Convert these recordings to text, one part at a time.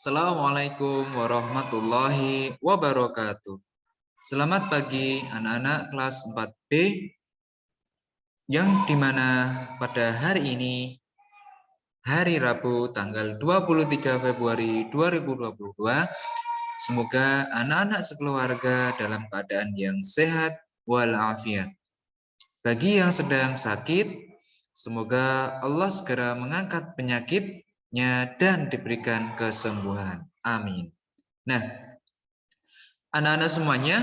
Assalamualaikum warahmatullahi wabarakatuh. Selamat pagi anak-anak kelas 4B yang dimana pada hari ini, hari Rabu tanggal 23 Februari 2022, semoga anak-anak sekeluarga dalam keadaan yang sehat walafiat. Bagi yang sedang sakit, semoga Allah segera mengangkat penyakitnya dan diberikan kesembuhan. Amin. Nah, anak-anak semuanya,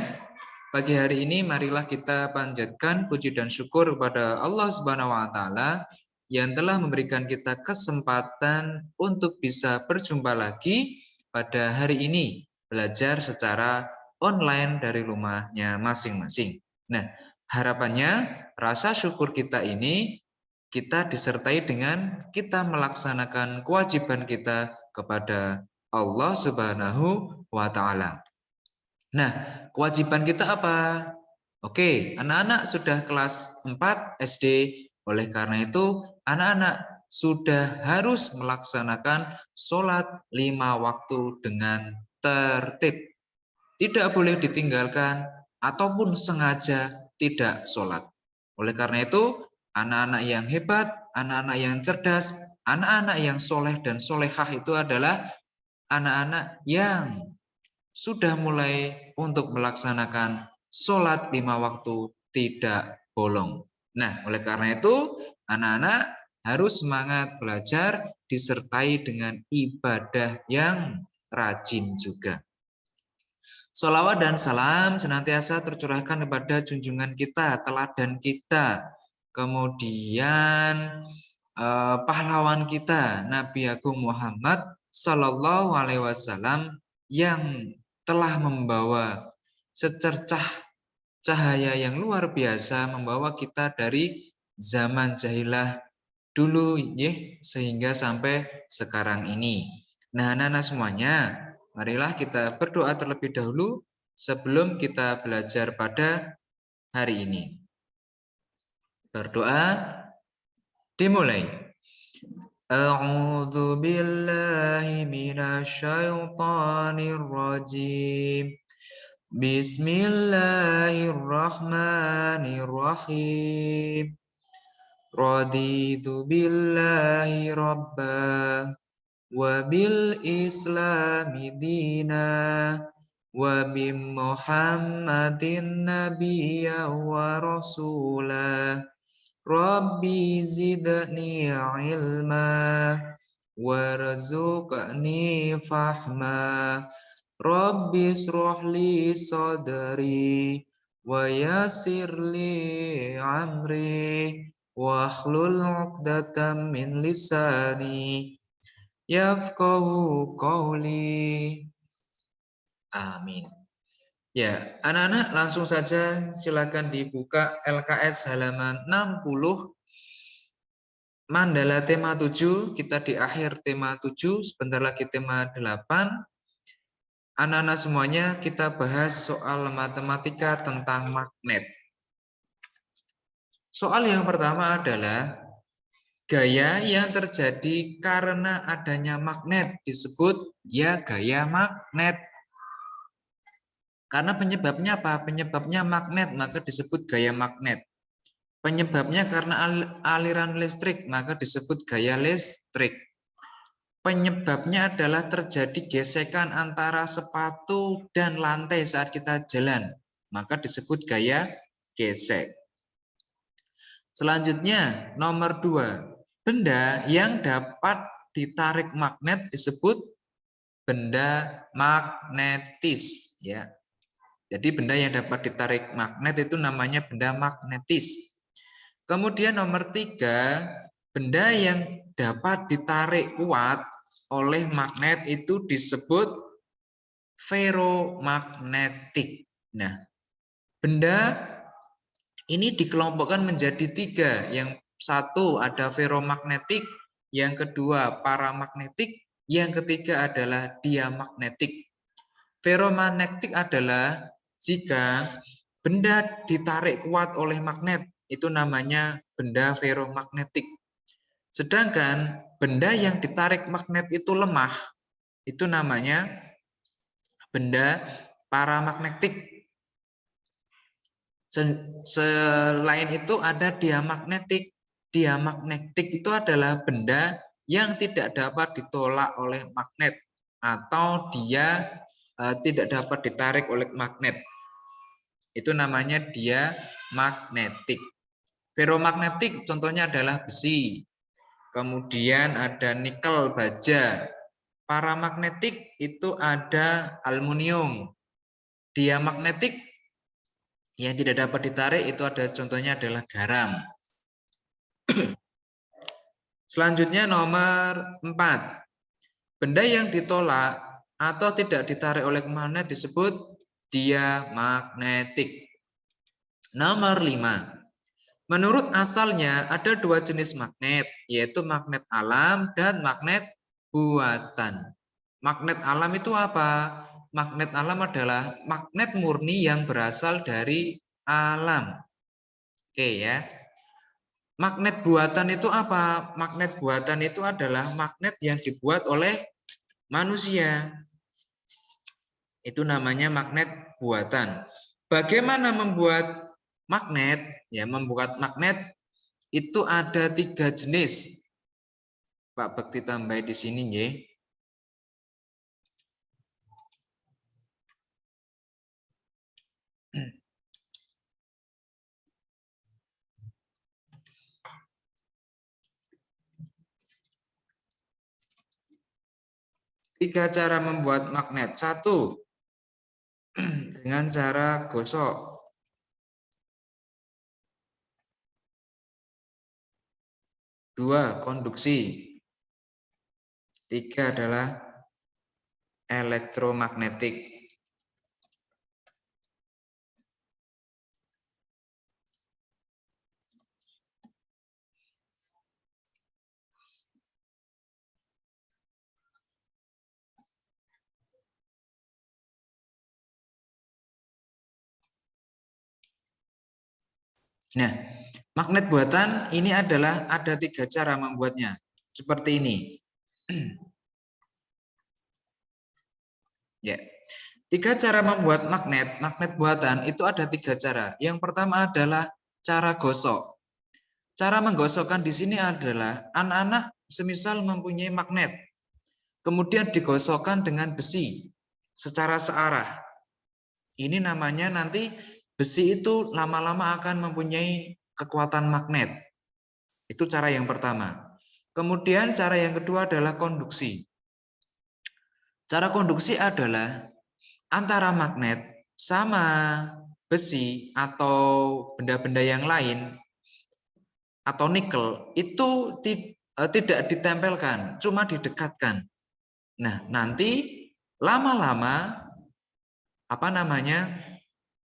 pagi hari ini marilah kita panjatkan puji dan syukur kepada Allah Subhanahu wa taala yang telah memberikan kita kesempatan untuk bisa berjumpa lagi pada hari ini, belajar secara online dari rumahnya masing-masing. Nah, harapannya rasa syukur kita ini kita disertai dengan kita melaksanakan kewajiban kita kepada Allah Subhanahu wa taala. Nah, kewajiban kita apa? Oke, anak-anak sudah kelas 4 SD. Oleh karena itu, anak-anak sudah harus melaksanakan sholat 5 waktu dengan tertib. Tidak boleh ditinggalkan ataupun sengaja tidak sholat. Oleh karena itu, anak-anak yang hebat, anak-anak yang cerdas, anak-anak yang soleh dan solehah itu adalah anak-anak yang sudah mulai untuk melaksanakan sholat 5 waktu tidak bolong. Nah, oleh karena itu, anak-anak harus semangat belajar disertai dengan ibadah yang rajin juga. Sholawat dan salam senantiasa tercurahkan kepada junjungan kita, teladan kita, kemudian pahlawan kita, Nabi Agung Muhammad Sallallahu Alaihi Wasallam yang telah membawa secercah cahaya yang luar biasa, membawa kita dari zaman jahilah dulu ya, sehingga sampai sekarang ini. Nah, anak-anak semuanya, marilah kita berdoa terlebih dahulu sebelum kita belajar pada hari ini. Berdoa dimulai. A'udzu billahi minasyaitonir rajim. Bismillahirrahmanirrahim. Raditu billahi rabba wa bil islami dina wa bi Muhammadin nabiyya wa rasulah. Rabbi zidni ilma warzuqni fahma. Rabbi ishrah li sadri wa yassir li amri wahlul 'uqdatam min lisani yafqahu qawli. Amin. Ya, anak-anak langsung saja silakan dibuka LKS halaman 60. Mandala tema 7, kita di akhir tema 7, sebentar lagi tema 8. Anak-anak semuanya kita bahas soal matematika tentang magnet. Soal yang pertama adalah gaya yang terjadi karena adanya magnet disebut ya gaya magnet. Karena penyebabnya apa? Penyebabnya magnet, maka disebut gaya magnet. Penyebabnya karena aliran listrik, maka disebut gaya listrik. Penyebabnya adalah terjadi gesekan antara sepatu dan lantai saat kita jalan, maka disebut gaya gesek. Selanjutnya, nomor 2. Benda yang dapat ditarik magnet disebut benda magnetis, ya. Jadi benda yang dapat ditarik magnet itu namanya benda magnetis. Kemudian nomor 3, benda yang dapat ditarik kuat oleh magnet itu disebut ferromagnetik. Nah, benda ini dikelompokkan menjadi 3. Yang satu ada ferromagnetik, yang kedua paramagnetik, yang ketiga adalah diamagnetik. Ferromagnetik adalah jika benda ditarik kuat oleh magnet, itu namanya benda ferromagnetik. Sedangkan benda yang ditarik magnet itu lemah, Itu namanya benda paramagnetik. Selain itu ada diamagnetik. Diamagnetik itu adalah benda yang tidak dapat ditolak oleh magnet atau dia tidak dapat ditarik oleh magnet. Itu namanya diamagnetik. Ferromagnetik contohnya adalah besi. Kemudian ada nikel, baja. Paramagnetik itu ada aluminium. Diamagnetik yang tidak dapat ditarik itu ada contohnya adalah garam. Selanjutnya nomor 4. Benda yang ditolak atau tidak ditarik oleh magnet disebut diamagnetik. Nomor 5. Menurut asalnya ada dua jenis magnet, yaitu magnet alam dan magnet buatan. Magnet alam itu apa? Magnet alam adalah magnet murni yang berasal dari alam. Oke ya. Magnet buatan itu apa? Magnet buatan itu adalah magnet yang dibuat oleh manusia. Itu namanya magnet buatan. Bagaimana membuat magnet? Ya, membuat magnet itu ada 3 jenis. Pak Bekti tambah di sini ya. Tiga cara membuat magnet. 1, dengan cara gosok. 2, konduksi. 3 adalah elektromagnetik. Nah, magnet buatan ini adalah ada 3 cara membuatnya. Seperti ini. Ya. 3 cara membuat magnet buatan itu ada 3 cara. Yang pertama adalah cara gosok. Cara menggosokkan di sini adalah anak-anak semisal mempunyai magnet. Kemudian digosokkan dengan besi secara searah. Ini namanya nanti besi itu lama-lama akan mempunyai kekuatan magnet. Itu cara yang pertama. Kemudian cara yang kedua adalah konduksi. Cara konduksi adalah antara magnet sama besi atau benda-benda yang lain atau nikel itu tidak ditempelkan, cuma didekatkan. Nah, nanti lama-lama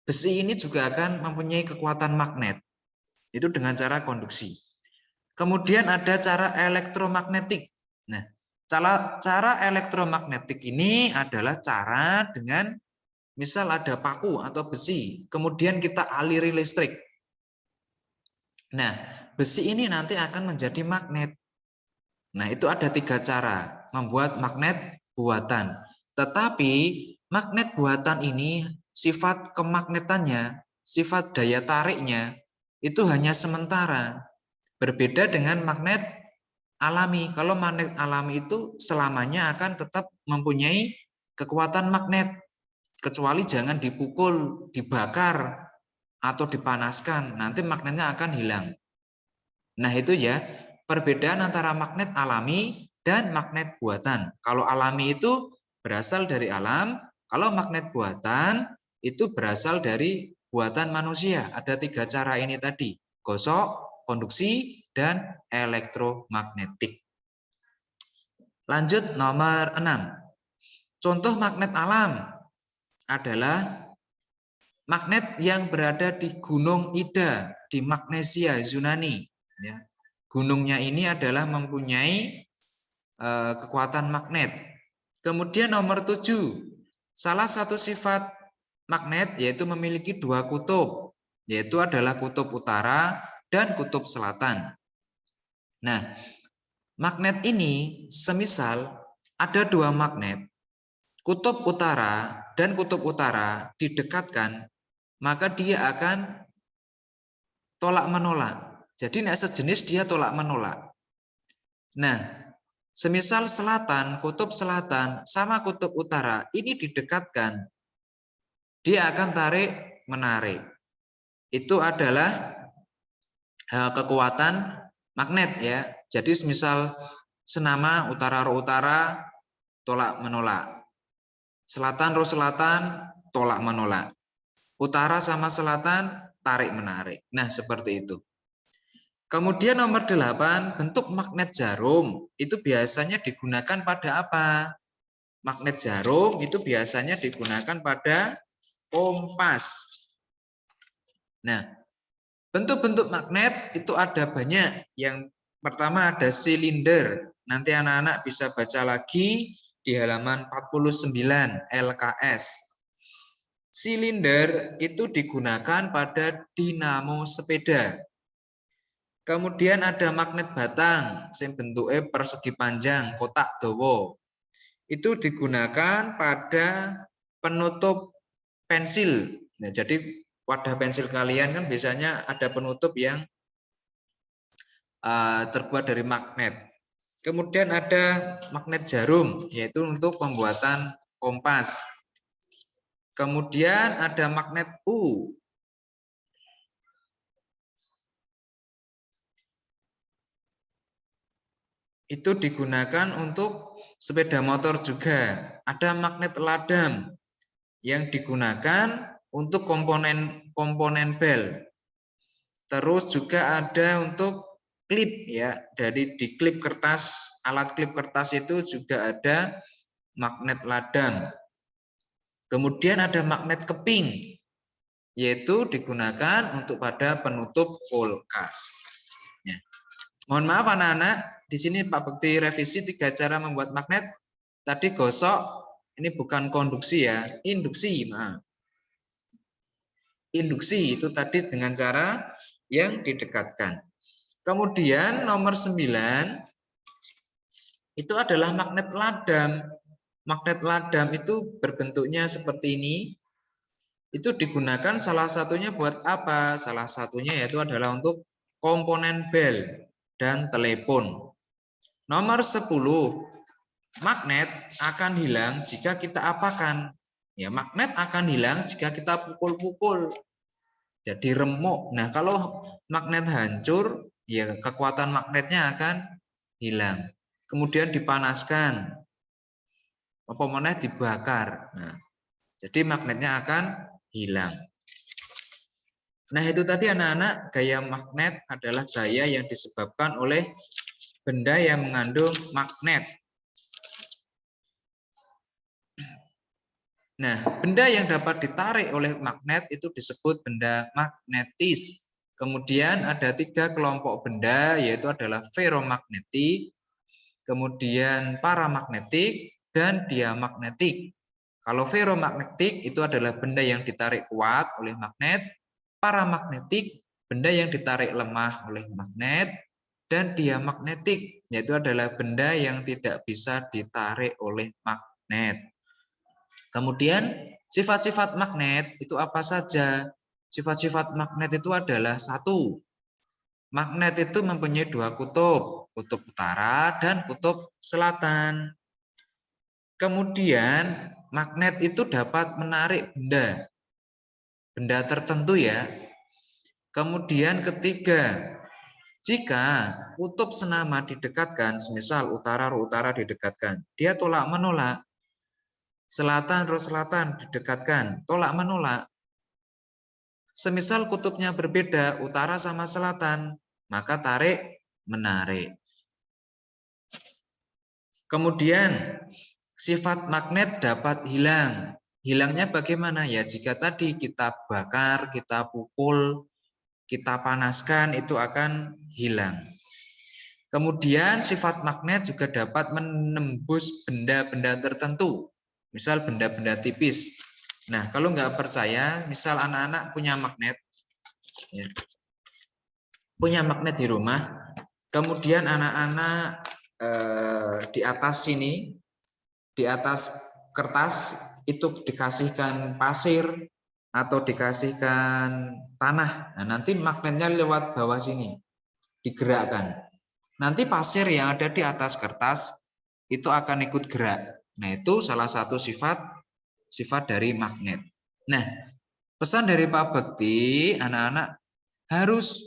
besi ini juga akan mempunyai kekuatan magnet. Itu dengan cara konduksi. Kemudian ada cara elektromagnetik. Nah, cara elektromagnetik ini adalah cara dengan misal ada paku atau besi, kemudian kita aliri listrik. Nah, besi ini nanti akan menjadi magnet. Nah, itu ada 3 cara membuat magnet buatan. Tetapi magnet buatan ini sifat kemagnetannya, sifat daya tariknya itu hanya sementara. Berbeda dengan magnet alami. Kalau magnet alami itu selamanya akan tetap mempunyai kekuatan magnet. Kecuali jangan dipukul, dibakar, atau dipanaskan. Nanti magnetnya akan hilang. Nah, itu ya perbedaan antara magnet alami dan magnet buatan. Kalau alami itu berasal dari alam, kalau magnet buatan itu berasal dari buatan manusia. Ada 3 cara ini tadi, gosok, konduksi, dan elektromagnetik. Lanjut nomor 6. Contoh magnet alam adalah magnet yang berada di Gunung Ida di Magnesia, Yunani. Ya. Gunungnya ini adalah mempunyai kekuatan magnet. Kemudian nomor 7, salah satu sifat magnet yaitu memiliki 2 kutub, yaitu adalah kutub utara dan kutub selatan. Nah, magnet ini semisal ada 2 magnet, kutub utara dan kutub utara didekatkan, maka dia akan tolak menolak. Jadi nek sejenis dia tolak menolak. Nah, semisal selatan, kutub selatan sama kutub utara ini didekatkan, dia akan tarik menarik. Itu adalah kekuatan magnet ya. Jadi semisal senama utara roh utara tolak menolak. Selatan roh selatan tolak menolak. Utara sama selatan tarik menarik. Nah, seperti itu. Kemudian nomor 8, bentuk magnet jarum itu biasanya digunakan pada apa? Magnet jarum itu biasanya digunakan pada kompas. Nah, bentuk-bentuk magnet itu ada banyak. Yang pertama ada silinder. Nanti anak-anak bisa baca lagi di halaman 49 LKS. Silinder itu digunakan pada dinamo sepeda. Kemudian ada magnet batang, yang bentuknya persegi panjang, kotak dawa. Itu digunakan pada penutup pensil. Nah, jadi wadah pensil kalian kan biasanya ada penutup yang terbuat dari magnet. Kemudian ada magnet jarum, yaitu untuk pembuatan kompas. Kemudian ada magnet U. Itu digunakan untuk sepeda motor juga. Ada magnet ladam yang digunakan untuk komponen bel. Terus juga ada untuk klip ya. Dari di klip kertas, alat klip kertas itu juga ada magnet ladam. Kemudian ada magnet keping, yaitu digunakan untuk pada penutup kulkas. Ya. Mohon maaf anak-anak, di sini Pak Bekti revisi 3 cara membuat magnet. Tadi gosok, ini bukan konduksi ya, induksi. Maaf. Induksi itu tadi dengan cara yang didekatkan. Kemudian nomor 9 itu adalah magnet ladam. Magnet ladam itu berbentuknya seperti ini. Itu digunakan salah satunya buat apa? Salah satunya yaitu adalah untuk komponen bel dan telepon. Nomor 10, magnet akan hilang jika kita apakan? Ya, magnet akan hilang jika kita pukul-pukul. Jadi remuk. Nah, kalau magnet hancur, ya kekuatan magnetnya akan hilang. Kemudian dipanaskan. Apa meneh dibakar. Nah, jadi magnetnya akan hilang. Nah, itu tadi anak-anak, gaya magnet adalah gaya yang disebabkan oleh benda yang mengandung magnet. Nah, benda yang dapat ditarik oleh magnet itu disebut benda magnetis. Kemudian ada 3 kelompok benda, yaitu adalah ferromagnetik, kemudian paramagnetik, dan diamagnetik. Kalau ferromagnetik itu adalah benda yang ditarik kuat oleh magnet, paramagnetik benda yang ditarik lemah oleh magnet, dan diamagnetik yaitu adalah benda yang tidak bisa ditarik oleh magnet. Kemudian sifat-sifat magnet itu apa saja? Sifat-sifat magnet itu adalah 1. Magnet itu mempunyai 2 kutub, kutub utara dan kutub selatan. Kemudian magnet itu dapat menarik benda tertentu ya. Kemudian ketiga, jika kutub senama didekatkan, semisal utara roh utara didekatkan, dia tolak menolak. Selatan roh selatan didekatkan, tolak menolak. Semisal kutubnya berbeda, utara sama selatan, maka tarik menarik. Kemudian sifat magnet dapat hilang. Hilangnya bagaimana ya? Jika tadi kita bakar, kita pukul, kita panaskan, itu akan hilang. Kemudian sifat magnet juga dapat menembus benda-benda tertentu. Misal benda-benda tipis. Nah, kalau nggak percaya, misal anak-anak punya magnet, ya, punya magnet di rumah, kemudian anak-anak di atas sini, di atas kertas itu dikasihkan pasir atau dikasihkan tanah. Nah, nanti magnetnya lewat bawah sini digerakkan. Nanti pasir yang ada di atas kertas itu akan ikut gerak. Nah, itu salah satu sifat dari magnet. Nah, pesan dari Pak Bekti, anak-anak harus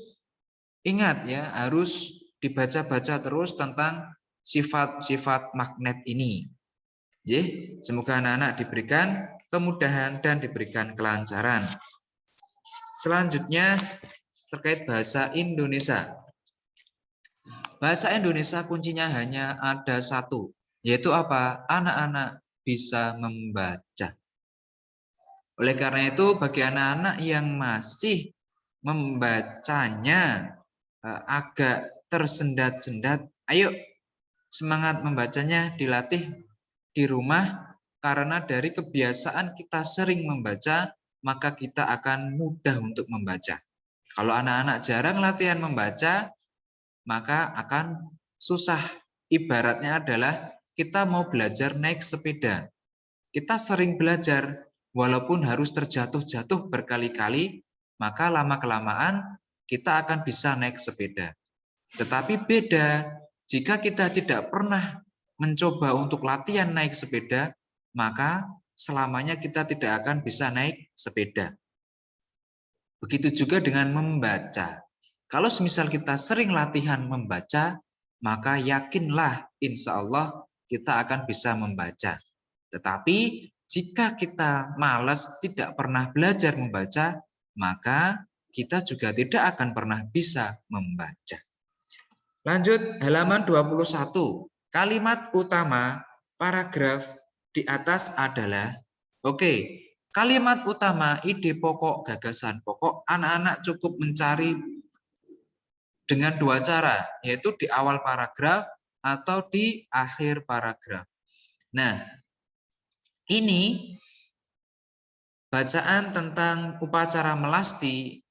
ingat ya, harus dibaca-baca terus tentang sifat-sifat magnet ini. Semoga anak-anak diberikan kemudahan dan diberikan kelancaran. Selanjutnya terkait bahasa Indonesia. Bahasa Indonesia kuncinya hanya ada satu, yaitu apa? Anak-anak bisa membaca. Oleh karena itu, bagi anak-anak yang masih membacanya agak tersendat-sendat, ayo semangat membacanya dilatih di rumah, karena dari kebiasaan kita sering membaca, maka kita akan mudah untuk membaca. Kalau anak-anak jarang latihan membaca, maka akan susah. Ibaratnya adalah kita mau belajar naik sepeda. Kita sering belajar, walaupun harus terjatuh-jatuh berkali-kali, maka lama-kelamaan kita akan bisa naik sepeda. Tetapi beda, jika kita tidak pernah mencoba untuk latihan naik sepeda, maka selamanya kita tidak akan bisa naik sepeda. Begitu juga dengan membaca. Kalau semisal kita sering latihan membaca, maka yakinlah insya Allah kita akan bisa membaca. Tetapi jika kita malas tidak pernah belajar membaca, maka kita juga tidak akan pernah bisa membaca. Lanjut halaman 21. Kalimat utama paragraf di atas adalah, kalimat utama, ide pokok, gagasan pokok, anak-anak cukup mencari dengan dua cara, yaitu di awal paragraf atau di akhir paragraf. Nah, ini bacaan tentang upacara melasti,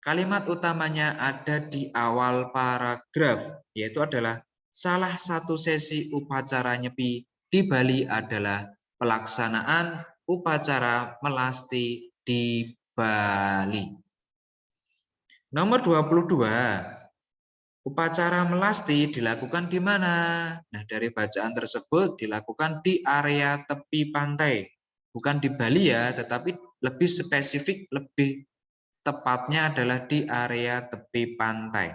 kalimat utamanya ada di awal paragraf, yaitu adalah salah satu sesi upacara Nyepi di Bali adalah pelaksanaan upacara melasti di Bali. Nomor 22. Upacara melasti dilakukan di mana? Nah, dari bacaan tersebut dilakukan di area tepi pantai. Bukan di Bali ya, tetapi lebih spesifik, lebih tepatnya adalah di area tepi pantai.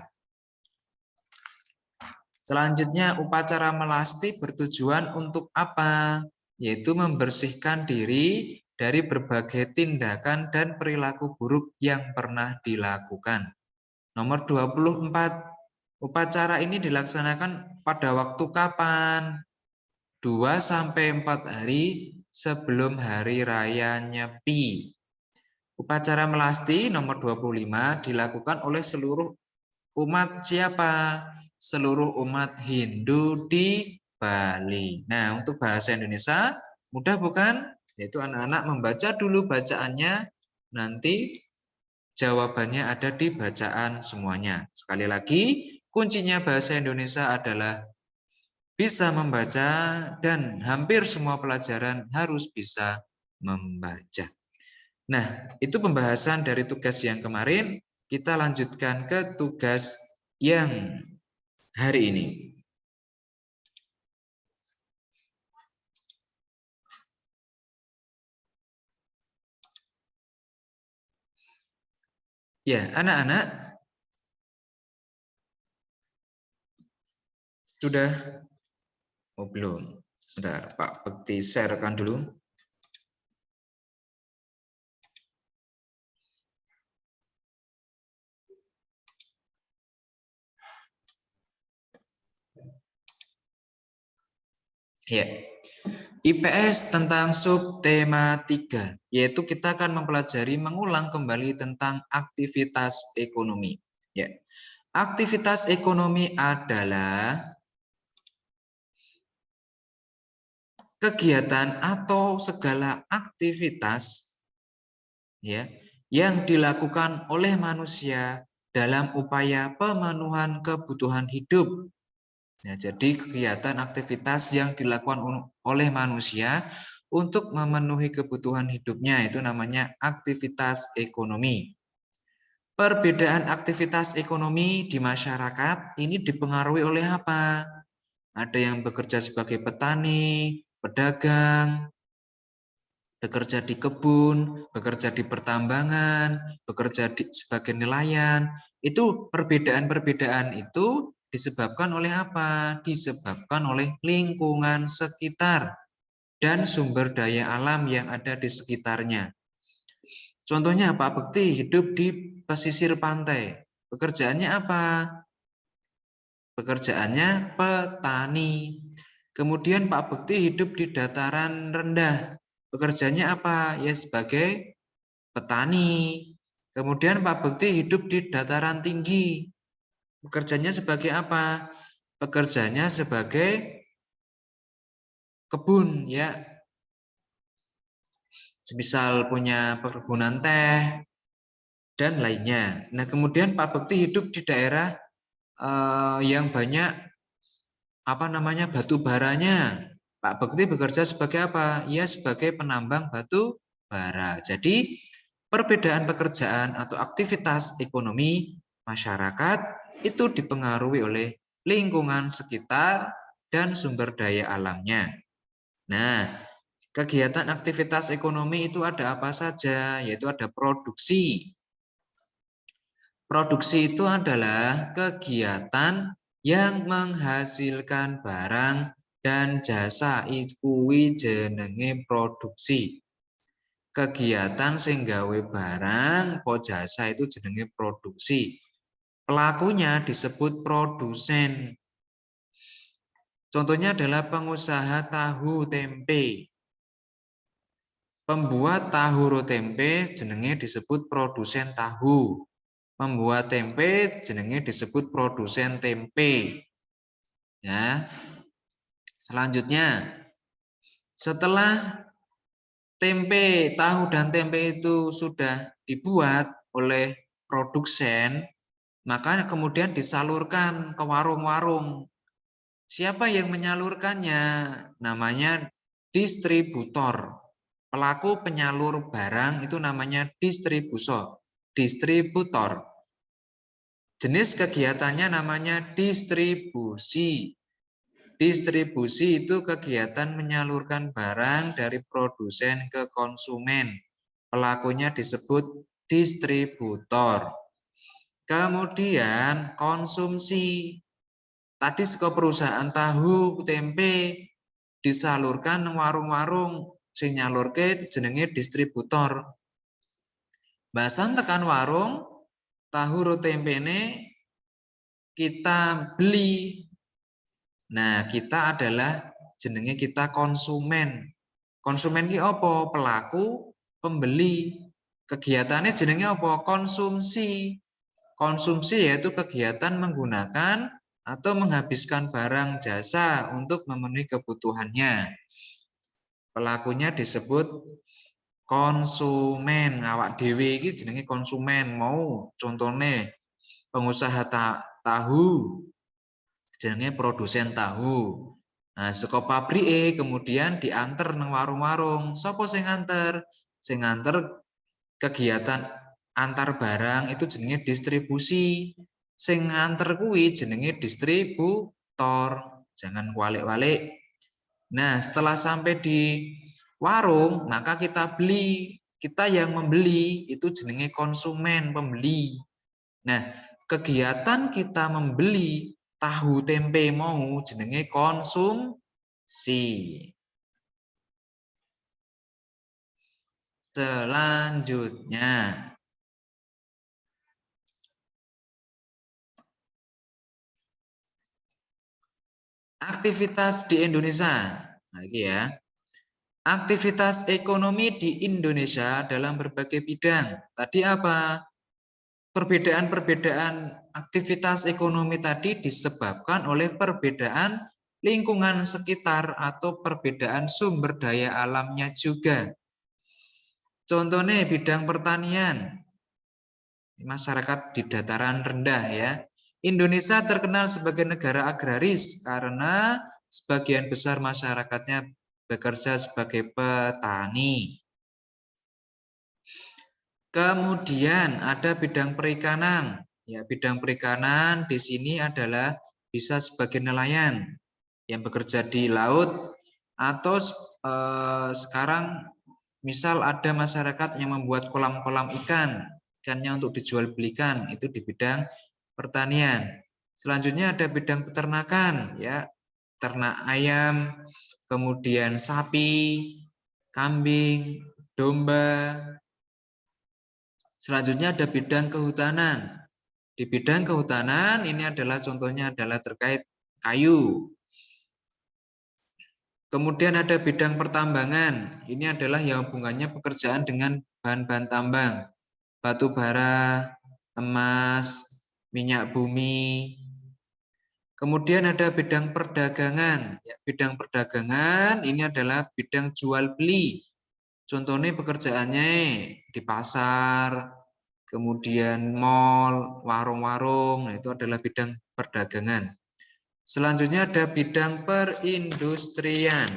Selanjutnya, upacara melasti bertujuan untuk apa? Yaitu membersihkan diri dari berbagai tindakan dan perilaku buruk yang pernah dilakukan. Nomor 24. Upacara ini dilaksanakan pada waktu kapan? 2-4 hari sebelum hari raya Nyepi. Upacara melasti nomor 25 dilakukan oleh seluruh umat siapa? Seluruh umat Hindu di Bali. Nah, untuk bahasa Indonesia mudah bukan? Yaitu anak-anak membaca dulu bacaannya, nanti jawabannya ada di bacaan semuanya. Sekali lagi, kuncinya bahasa Indonesia adalah bisa membaca dan hampir semua pelajaran harus bisa membaca. Nah, itu pembahasan dari tugas yang kemarin. Kita lanjutkan ke tugas yang hari ini. Ya, anak-anak sudah, oh belum. Bentar, Pak Bekti sharekan dulu. Ya, IPS tentang subtema 3, yaitu kita akan mempelajari mengulang kembali tentang aktivitas ekonomi. Ya, aktivitas ekonomi adalah kegiatan atau segala aktivitas ya yang dilakukan oleh manusia dalam upaya pemenuhan kebutuhan hidup Nah, jadi kegiatan aktivitas yang dilakukan oleh manusia untuk memenuhi kebutuhan hidupnya itu namanya aktivitas ekonomi. Perbedaan aktivitas ekonomi di masyarakat ini dipengaruhi oleh apa? Ada yang bekerja sebagai petani, pedagang, bekerja di kebun, bekerja di pertambangan, bekerja sebagai nelayan. Itu perbedaan-perbedaan itu disebabkan oleh apa? Disebabkan oleh lingkungan sekitar dan sumber daya alam yang ada di sekitarnya. Contohnya Pak Bekti hidup di pesisir pantai. Pekerjaannya apa? Pekerjaannya petani. Kemudian Pak Bekti hidup di dataran rendah. Pekerjaannya apa? Ya sebagai petani. Kemudian Pak Bekti hidup di dataran tinggi. Pekerjaannya sebagai apa? Pekerjaannya sebagai kebun ya. Semisal punya perkebunan teh dan lainnya. Nah, kemudian Pak Bekti hidup di daerah yang banyak batu baranya. Pak Bekti bekerja sebagai apa? Ya sebagai penambang batu bara. Jadi perbedaan pekerjaan atau aktivitas ekonomi masyarakat itu dipengaruhi oleh lingkungan sekitar dan sumber daya alamnya. Nah, kegiatan aktivitas ekonomi itu ada apa saja? Yaitu ada produksi. Produksi itu adalah kegiatan yang menghasilkan barang dan jasa, kuwi jenenge produksi. Kegiatan sing gawe barang po jasa itu jenenge produksi. Pelakunya disebut produsen. Contohnya adalah pengusaha tahu tempe. Pembuat tahu tempe jenenge disebut produsen tahu. Pembuat tempe jenenge disebut produsen tempe. Ya. Selanjutnya, setelah tempe, tahu dan tempe itu sudah dibuat oleh produsen, maka kemudian disalurkan ke warung-warung. Siapa yang menyalurkannya? Namanya distributor. Pelaku penyalur barang itu namanya distributor. Jenis kegiatannya namanya distribusi. Distribusi itu kegiatan menyalurkan barang dari produsen ke konsumen. Pelakunya disebut distributor. Kemudian konsumsi. Tadi ke perusahaan tahu tempe disalurkan warung-warung, sing nyalurke jenenge distributor. Bahasan tekan warung, tahu tempe ini kita beli. Nah, kita adalah jenenge kita konsumen. Konsumen ki apa? Pelaku, pembeli. Kegiatannya jenenge apa? Konsumsi. Konsumsi yaitu kegiatan menggunakan atau menghabiskan barang jasa untuk memenuhi kebutuhannya. Pelakunya disebut konsumen. Awak dhewe iki jenenge konsumen. Mau contohnya pengusaha tahu jenenge produsen tahu. Nah, saka pabrike kemudian diantar nang warung-warung. Sapa sing nganter? Sing nganter kegiatan antar barang itu jenenge distribusi. Sing nganter kuwi jenenge distributor. Jangan walik-walik. Nah, setelah sampai di warung, maka kita beli. Kita yang membeli itu jenenge konsumen, pembeli. Nah, kegiatan kita membeli tahu tempe mau jenenge konsumsi. Selanjutnya, aktivitas di Indonesia. Nah, ini ya. Aktivitas ekonomi di Indonesia dalam berbagai bidang. Tadi apa? Perbedaan-perbedaan aktivitas ekonomi tadi disebabkan oleh perbedaan lingkungan sekitar atau perbedaan sumber daya alamnya juga. Contohnya bidang pertanian. Masyarakat di dataran rendah ya. Indonesia terkenal sebagai negara agraris karena sebagian besar masyarakatnya bekerja sebagai petani. Kemudian ada bidang perikanan. Ya, bidang perikanan di sini adalah bisa sebagai nelayan yang bekerja di laut atau sekarang misal ada masyarakat yang membuat kolam-kolam ikannya untuk dijual belikan, itu di bidang pertanian. Selanjutnya ada bidang peternakan, ya, ternak ayam, kemudian sapi, kambing, domba. Selanjutnya ada bidang kehutanan. Di bidang kehutanan ini adalah contohnya adalah terkait kayu. Kemudian ada bidang pertambangan. Ini adalah yang hubungannya pekerjaan dengan bahan-bahan tambang. Batu bara, emas, minyak bumi. Kemudian ada bidang perdagangan. Ya, bidang perdagangan ini adalah bidang jual beli. Contohnya pekerjaannya di pasar, kemudian mall, warung-warung, nah itu adalah bidang perdagangan. Selanjutnya ada bidang perindustrian.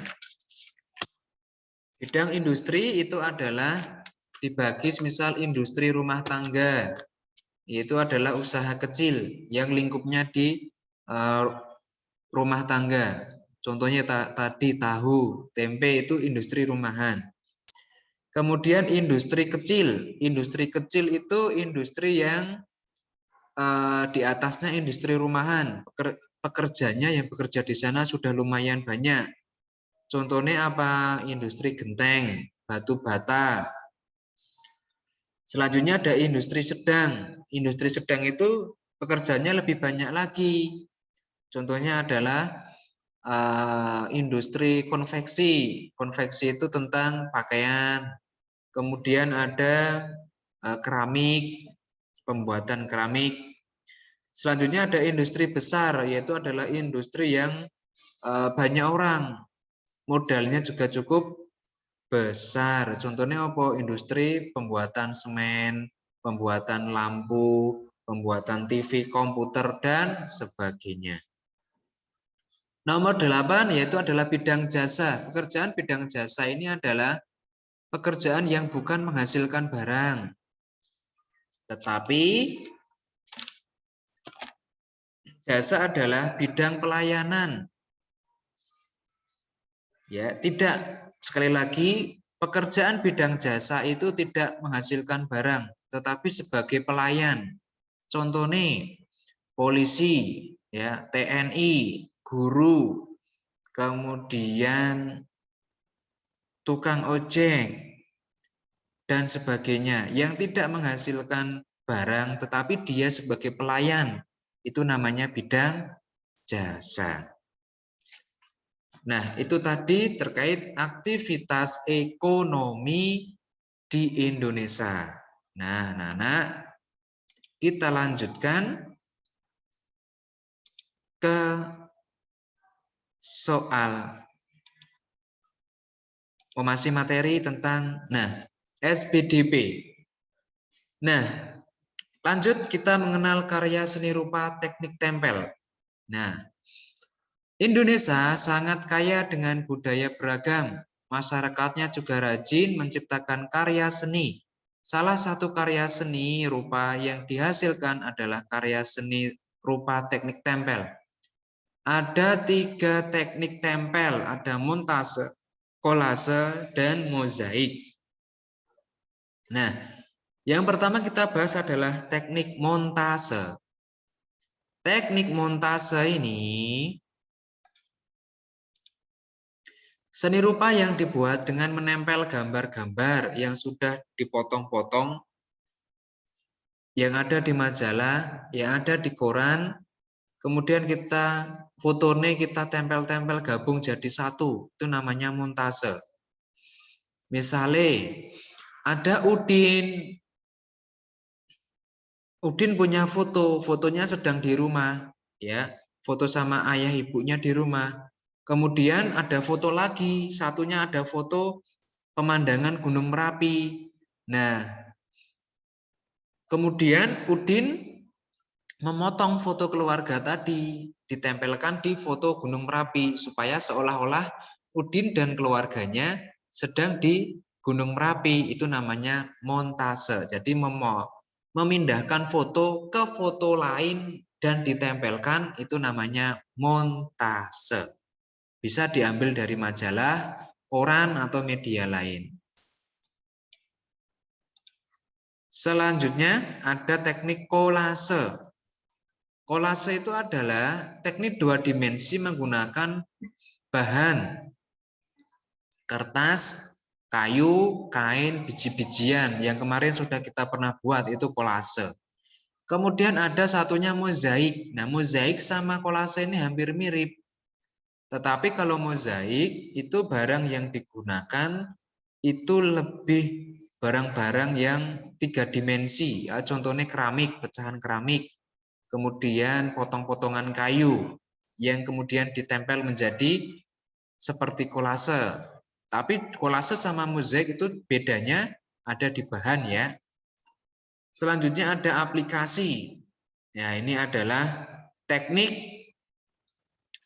Bidang industri itu adalah dibagi misal industri rumah tangga, yaitu adalah usaha kecil yang lingkupnya di rumah tangga. Contohnya tadi tahu, tempe itu industri rumahan. Kemudian industri kecil. Industri kecil itu industri yang di atasnya industri rumahan. Pekerjanya yang bekerja di sana sudah lumayan banyak. Contohnya apa? Industri genteng, batu bata. Selanjutnya ada industri sedang. Industri sedang itu pekerjanya lebih banyak lagi. Contohnya adalah industri konveksi. Konveksi itu tentang pakaian. Kemudian ada keramik, pembuatan keramik. Selanjutnya ada industri besar, yaitu adalah industri yang banyak orang. Modalnya juga cukup besar. Contohnya apa? Industri pembuatan semen, pembuatan lampu, pembuatan TV, komputer, dan sebagainya. Nomor 8 yaitu adalah bidang jasa. Pekerjaan bidang jasa ini adalah pekerjaan yang bukan menghasilkan barang, tetapi jasa adalah bidang pelayanan. Ya, tidak, sekali lagi pekerjaan bidang jasa itu tidak menghasilkan barang, tetapi sebagai pelayan. Contohnya polisi, ya, TNI, guru, kemudian tukang ojek dan sebagainya yang tidak menghasilkan barang tetapi dia sebagai pelayan, itu namanya bidang jasa. Nah, itu tadi terkait aktivitas ekonomi di Indonesia. Nah, anak-anak, kita lanjutkan ke soal masih materi tentang SPDP. Nah, lanjut kita mengenal karya seni rupa teknik tempel. Nah, Indonesia sangat kaya dengan budaya beragam. Masyarakatnya juga rajin menciptakan karya seni. Salah satu karya seni rupa yang dihasilkan adalah karya seni rupa teknik tempel. Ada 3 teknik tempel, ada montase, kolase, dan mozaik. Nah, yang pertama kita bahas adalah teknik montase. Teknik montase ini seni rupa yang dibuat dengan menempel gambar-gambar yang sudah dipotong-potong, yang ada di majalah, yang ada di koran, kemudian kita fotonya kita tempel-tempel gabung jadi satu, itu namanya montase. Misalnya ada Udin punya fotonya sedang di rumah, ya, foto sama ayah ibunya di rumah. Kemudian ada foto lagi, satunya ada foto pemandangan Gunung Merapi. Nah, kemudian Udin memotong foto keluarga tadi, ditempelkan di foto Gunung Merapi supaya seolah-olah Udin dan keluarganya sedang di Gunung Merapi. Itu namanya montase. Jadi memindahkan foto ke foto lain dan ditempelkan, itu namanya montase. Bisa diambil dari majalah, koran, atau media lain. Selanjutnya ada teknik kolase. Kolase itu adalah teknik 2 dimensi menggunakan bahan kertas, kayu, kain, biji-bijian yang kemarin sudah kita pernah buat, itu kolase. Kemudian ada satunya mozaik. Nah, mozaik sama kolase ini hampir mirip. Tetapi kalau mozaik itu barang yang digunakan itu lebih barang-barang yang 3 dimensi. Ya, contohnya keramik, pecahan keramik. Kemudian potong-potongan kayu yang kemudian ditempel menjadi seperti kolase. Tapi kolase sama mozaik itu bedanya ada di bahan ya. Selanjutnya ada aplikasi. Ya, ini adalah teknik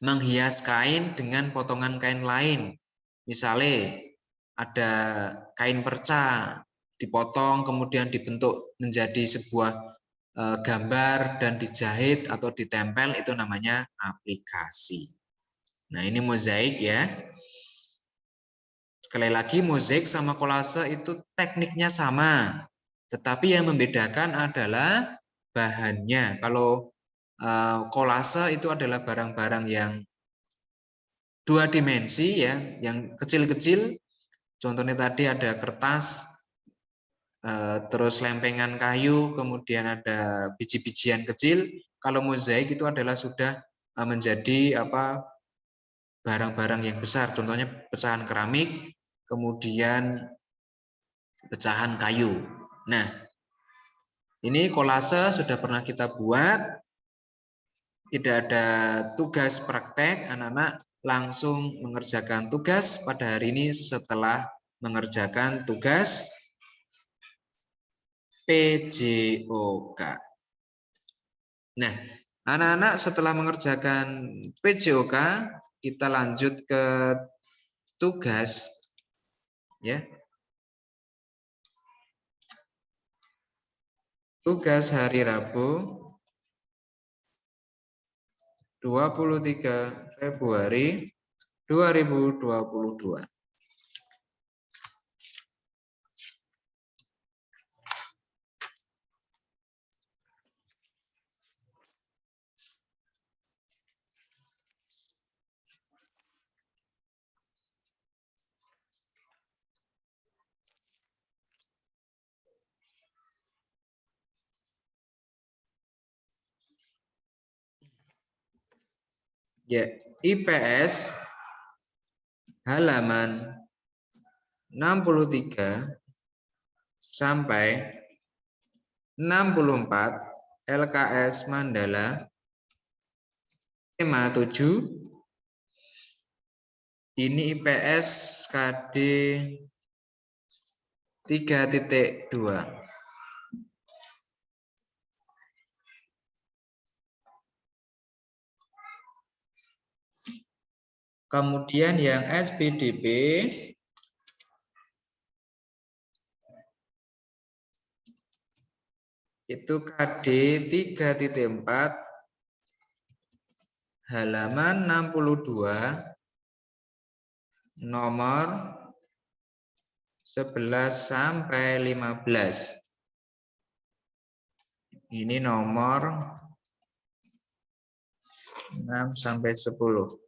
menghias kain dengan potongan kain lain. Misalnya ada kain perca dipotong kemudian dibentuk menjadi sebuah gambar dan dijahit atau ditempel, itu namanya aplikasi. Nah, ini mozaik ya. Sekali lagi, mozaik sama kolase itu tekniknya sama, tetapi yang membedakan adalah bahannya. Kalau kolase itu adalah barang-barang yang 2 dimensi ya, yang kecil-kecil. Contohnya tadi ada kertas, terus lempengan kayu, kemudian ada biji-bijian kecil. Kalau mozaik itu adalah sudah menjadi barang-barang yang besar, contohnya pecahan keramik, kemudian pecahan kayu. Nah, ini kolase sudah pernah kita buat, tidak ada tugas praktek, anak-anak langsung mengerjakan tugas pada hari ini setelah mengerjakan tugas PJOK. Nah, anak-anak setelah mengerjakan PJOK, kita lanjut ke tugas ya. Tugas hari Rabu 23 Februari 2022. Ya, IPS halaman 63 sampai 64 LKS Mandala tema 7. Ini IPS KD 3.2. Kemudian yang SPDP itu KD 3.4 halaman 62 nomor 11 sampai 15. Ini nomor 6 sampai 10.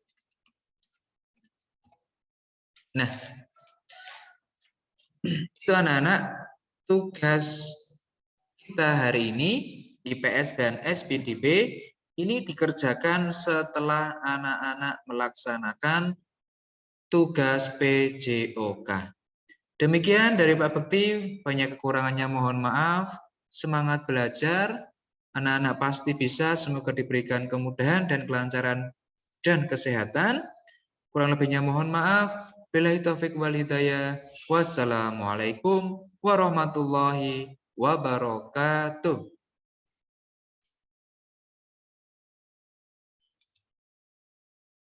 Nah, itu anak-anak tugas kita hari ini IPS dan SPDP ini dikerjakan setelah anak-anak melaksanakan tugas PJOK. Demikian dari Pak Bekti, banyak kekurangannya mohon maaf. Semangat belajar, anak-anak pasti bisa, semoga diberikan kemudahan dan kelancaran dan kesehatan. Kurang lebihnya mohon maaf. Billahi taufik wal hidayah. Wassalamualaikum warahmatullahi wabarakatuh.